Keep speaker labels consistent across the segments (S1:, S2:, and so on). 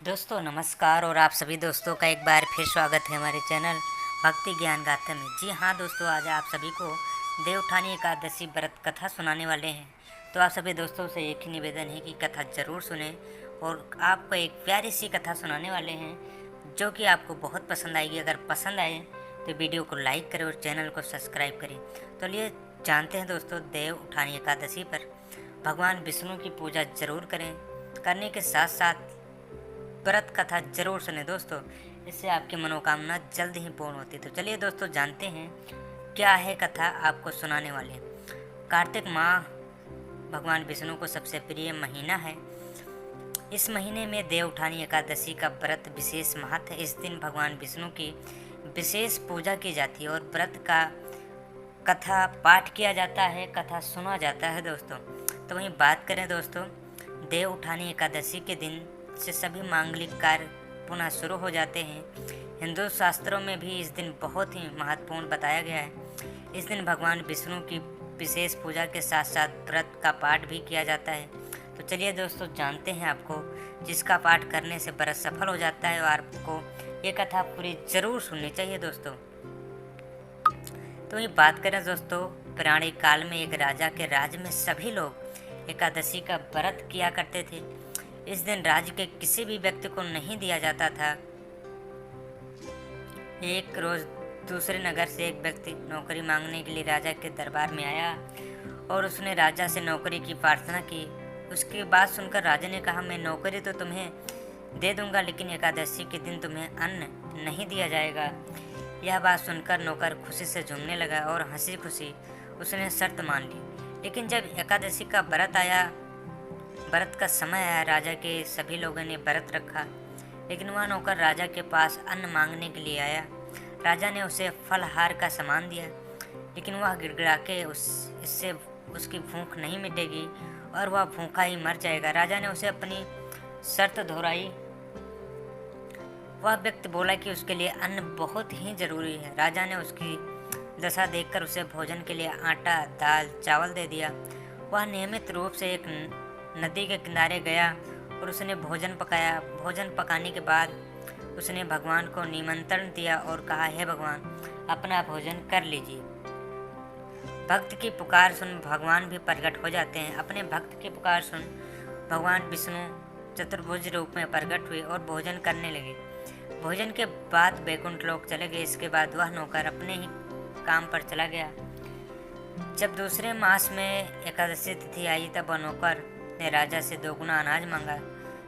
S1: दोस्तों नमस्कार और आप सभी दोस्तों का एक बार फिर स्वागत है हमारे चैनल भक्ति ज्ञान गाथा में। जी हाँ दोस्तों, आज आप सभी को देवउठानी एकादशी व्रत कथा सुनाने वाले हैं। तो आप सभी दोस्तों से एक ही निवेदन है कि कथा ज़रूर सुने और आपको एक प्यारी सी कथा सुनाने वाले हैं जो कि आपको बहुत पसंद आएगी। अगर पसंद आए तो वीडियो को लाइक करें और चैनल को सब्सक्राइब करें। तो लिए जानते हैं दोस्तों, देवउठानी एकादशी पर भगवान विष्णु की पूजा ज़रूर करें। करने के साथ साथ व्रत कथा जरूर सुने दोस्तों, इससे आपकी मनोकामना जल्द ही पूर्ण होती है। तो चलिए दोस्तों जानते हैं क्या है कथा आपको सुनाने वाले। कार्तिक माह भगवान विष्णु को सबसे प्रिय महीना है। इस महीने में देवउठानी एकादशी का व्रत विशेष महत्व है। इस दिन भगवान विष्णु की विशेष पूजा की जाती है और व्रत का कथा पाठ किया जाता है, कथा सुना जाता है दोस्तों। तो वहीं बात करें दोस्तों, देवउठानी एकादशी के दिन से सभी मांगलिक कार्य पुनः शुरू हो जाते हैं। हिंदू शास्त्रों में भी इस दिन बहुत ही महत्वपूर्ण बताया गया है। इस दिन भगवान विष्णु की विशेष पूजा के साथ साथ व्रत का पाठ भी किया जाता है। तो चलिए दोस्तों जानते हैं आपको, जिसका पाठ करने से व्रत सफल हो जाता है और आपको ये कथा पूरी जरूर सुननी चाहिए दोस्तों। तो ये बात करें दोस्तों, पुराने काल में एक राजा के राज्य में सभी लोग एकादशी का व्रत किया करते थे। इस दिन राज्य के किसी भी व्यक्ति को नहीं दिया जाता था। एक रोज दूसरे नगर से एक व्यक्ति नौकरी मांगने के लिए राजा के दरबार में आया और उसने राजा से नौकरी की प्रार्थना की। उसकी बात सुनकर राजा ने कहा, मैं नौकरी तो तुम्हें दे दूंगा, लेकिन एकादशी के दिन तुम्हें अन्न नहीं दिया जाएगा। यह बात सुनकर नौकर खुशी से झूमने लगा और हंसी खुशी उसने शर्त मान ली। लेकिन जब एकादशी का व्रत का समय आया, राजा के सभी लोगों ने व्रत रखा, लेकिन वह नौकर राजा के पास अन्न मांगने के लिए आया। राजा ने उसे फलहार का सामान दिया, लेकिन वह गिड़गिड़ा के इससे उसकी भूख नहीं मिटेगी और वह भूखा ही मर जाएगा। राजा ने उसे अपनी शर्त दोहराई। वह व्यक्ति बोला कि उसके लिए अन्न बहुत ही जरूरी है। राजा ने उसकी दशा देखकर उसे भोजन के लिए आटा, दाल, चावल दे दिया। वह नियमित रूप से एक नदी के किनारे गया और उसने भोजन पकाया। भोजन पकाने के बाद उसने भगवान को निमंत्रण दिया और कहा, हे भगवान, अपना भोजन कर लीजिए। भक्त की पुकार सुन भगवान भी प्रकट हो जाते हैं। अपने भक्त की पुकार सुन भगवान विष्णु चतुर्भुज रूप में प्रकट हुए और भोजन करने लगे। भोजन के बाद वैकुंठ लोक चले गए। इसके बाद वह नौकर अपने ही काम पर चला गया। जब दूसरे मास में एकादशी तिथि आई, तब वह नौकर ने राजा से दोगुना अनाज मांगा।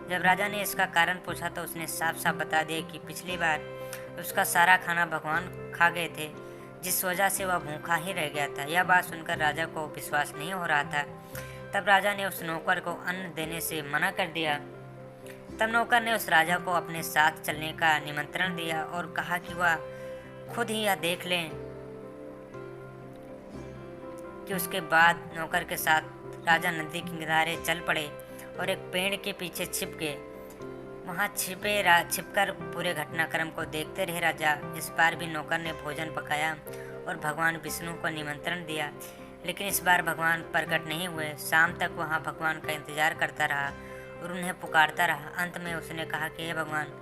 S1: जब राजा ने इसका कारण पूछा तो उसने साफ साफ बता दिया कि पिछली बार उसका सारा खाना भगवान खा गए थे, जिस वजह से वह भूखा ही रह गया था। यह बात सुनकर राजा को विश्वास नहीं हो रहा था। तब राजा ने उस नौकर को अन्न देने से मना कर दिया। तब नौकर ने उस राजा को अपने साथ चलने का निमंत्रण दिया और कहा कि वह खुद ही यह देख लें कि उसके बाद नौकर के साथ राजा नदी के किनारे चल पड़े और एक पेड़ के पीछे छिप गए। वहां छिपकर पूरे घटनाक्रम को देखते रहे राजा। इस बार भी नौकर ने भोजन पकाया और भगवान विष्णु को निमंत्रण दिया, लेकिन इस बार भगवान प्रकट नहीं हुए। शाम तक वहां भगवान का इंतजार करता रहा और उन्हें पुकारता रहा। अंत में उसने कहा कि हे भगवान,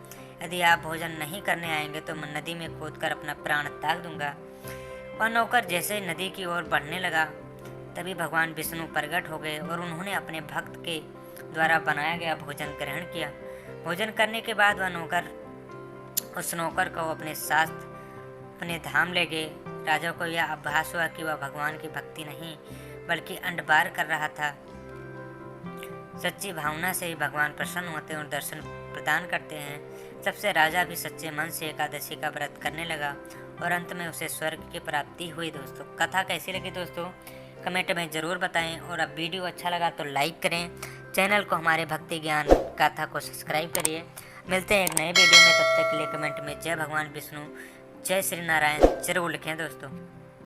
S1: यदि आप भोजन नहीं करने आएंगे तो मैं नदी में कूदकर अपना प्राण त्याग दूंगा। वह नौकर जैसे ही नदी की ओर बढ़ने लगा, तभी भगवान विष्णु प्रकट हो गए और उन्होंने अपने भक्त के द्वारा बनाया गया भोजन ग्रहण किया। भोजन करने के बाद वह उस नौकर को अपने साथ अपने धाम ले गए। राजा को यह आभास हुआ कि वह भगवान की भक्ति नहीं बल्कि अंडबार कर रहा था। सच्ची भावना से ही भगवान प्रसन्न होते हैं और दर्शन प्रदान करते हैं। तब से राजा भी सच्चे मन से एकादशी का व्रत करने लगा और अंत में उसे स्वर्ग की प्राप्ति हुई। दोस्तों कथा कैसी लगी दोस्तों, कमेंट में ज़रूर बताएं और अब वीडियो अच्छा लगा तो लाइक करें। चैनल को हमारे भक्ति ज्ञान गाथा को सब्सक्राइब करिए। मिलते हैं एक नए वीडियो में, तब तक के लिए कमेंट में जय भगवान विष्णु, जय श्री नारायण जरूर लिखें दोस्तों।